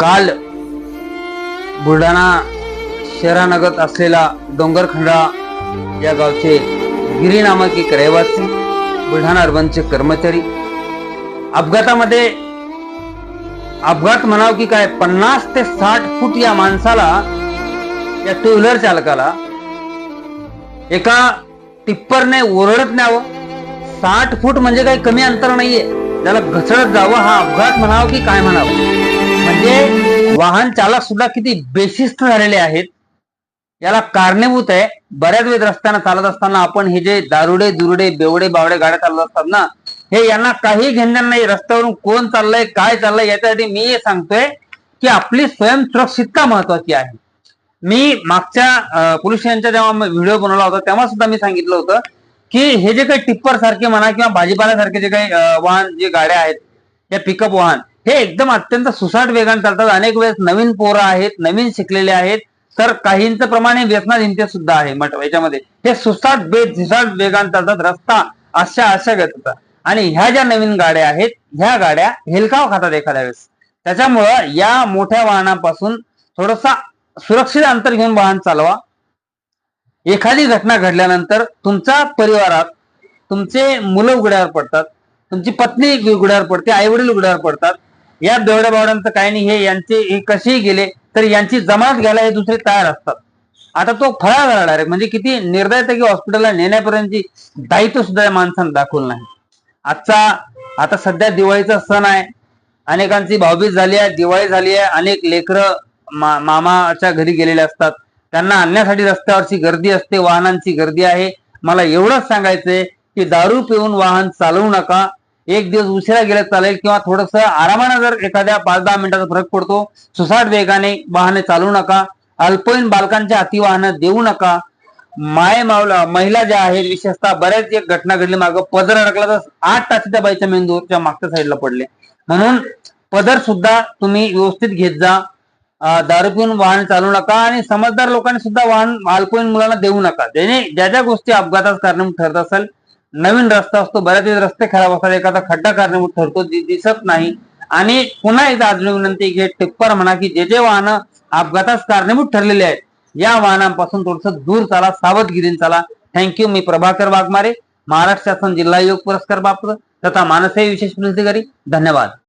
काल बुलढाणा शहरानगत असलेला डोंगरखंडा या गावचे गिरी नामक एक रहिवासी, बुलढाणा अर्बनचे कर्मचारी अपघातामध्ये, अपघात म्हणाव की काय, 50 ते 60 फूट या माणसाला, या टू व्हीलर चालकाला एका टिप्परने ओरडत न्यावं. 60 फूट म्हणजे काही कमी अंतर नाहीये, त्याला घसरत जावं. हा अपघात म्हणावं की काय म्हणावं. म्हणजे वाहन चालक सुद्धा किती बेशिस्त झालेले आहेत याला कारणीभूत आहे. बऱ्याच वेळ रस्त्यानं चालत असताना आपण हे जे दारुडे दुरुडे बेवडे बावडे गाड्या चालत असतात ना, हे यांना काही घेणं नाही. रस्त्यावरून कोण चाललंय काय चाललंय याच्यासाठी मी हे सांगतोय की आपली स्वयंसुरक्षितता महत्वाची आहे. मी मागच्या पोलीस स्टेशनच्या जेव्हा व्हिडिओ बनवला होता तेव्हा सुद्धा मी सांगितलं होतं की हे जे काही टिप्पर सारखे म्हणा किंवा भाजीपाल्यासारखे जे काही वाहन, जे गाड्या आहेत, या पिकअप वाहन, हे एकदम अत्यंत सुसाट वेगाने चालतात. अनेक वेळेस नवीन पोरं आहेत, नवीन शिकलेले आहेत, तर काहींचं प्रमाणे व्यसनाधीनते सुद्धा आहे याच्यामध्ये. हे सुसाट वेगाने चालतात, रस्ता अशा घेतात. आणि ह्या ज्या नवीन गाड्या आहेत, ह्या गाड्या हेलकाव खातात एखाद्या वेळेस. त्याच्यामुळं या मोठ्या वाहनापासून थोडसा सुरक्षित अंतर घेऊन वाहन चालवा. एखादी घटना घडल्यानंतर तुमच्या परिवारात तुमचे मुलं उघड्यावर पडतात, तुमची पत्नी उघड्यावर पडते, आई वडील उघड्यावर पडतात. या बेवड्या बावड्यांचं काही नाही. हे यांचे कसेही गेले तर यांची जमानत घ्यायला हे दुसरे तयार असतात. आता तो फळा झाला डायरेक्ट. म्हणजे किती निर्दयता की हॉस्पिटलला नेण्यापर्यंतची दायित्व सुद्धा या माणसानं दाखवलं नाही. आता सध्या दिवाळीचा सण आहे, अनेकांची भाऊबीज झाली आहे, दिवाळी झाली आहे. अनेक लेकरं मामाच्या घरी गेलेले असतात, त्यांना आणण्यासाठी रस्त्यावरची गर्दी असते, वाहनांची गर्दी आहे. मला एवढंच सांगायचंय की दारू पिऊन वाहन चालवू नका. एक दिवस उशिरा गेलं चालेल किंवा थोडस आरामानं, जर एखाद्या 5-10 मिनिटाचा फरक पडतो, सुसाट वेगाने वाहने चालवू नका. अल्पवयीन बालकांच्या हाती वाहनं देऊ नका. महिला ज्या आहेत, विशेषतः बऱ्याच एक घटना घडली मागं, पदर अडकला तर 8 तास त्या बाईच्या मेंदूच्या मागच्या साईडला पडले. म्हणून पदर सुद्धा तुम्ही व्यवस्थित घेत जा. दारू पिऊन वाहन चालवू नका. आणि समजदार लोकांनी सुद्धा वाहन अल्पवयीन मुलांना देऊ नका. ज्याने ज्या गोष्टी अपघातास कारणीभूत ठरत असेल, नवीन रस्ता असतो, बऱ्याच वेळेस रस्ते खराब असतात, एखादा खड्डा कारणीभूत ठरतो, दिसत नाही. आणि पुन्हा एकदा अजून विनंती की टिप्पर म्हणा की जे वाहनं अपघातास कारणीभूत ठरलेले आहेत, या वाहनांपासून थोडस दूर चाला, सावधगिरीने चाला. थँक्यू. मी प्रभाकर वाघमारे, महाराष्ट्र शासन जिल्हा योग पुरस्कार प्राप्त तथा मानसेवी विशेष पोलीस अधिकारी. धन्यवाद.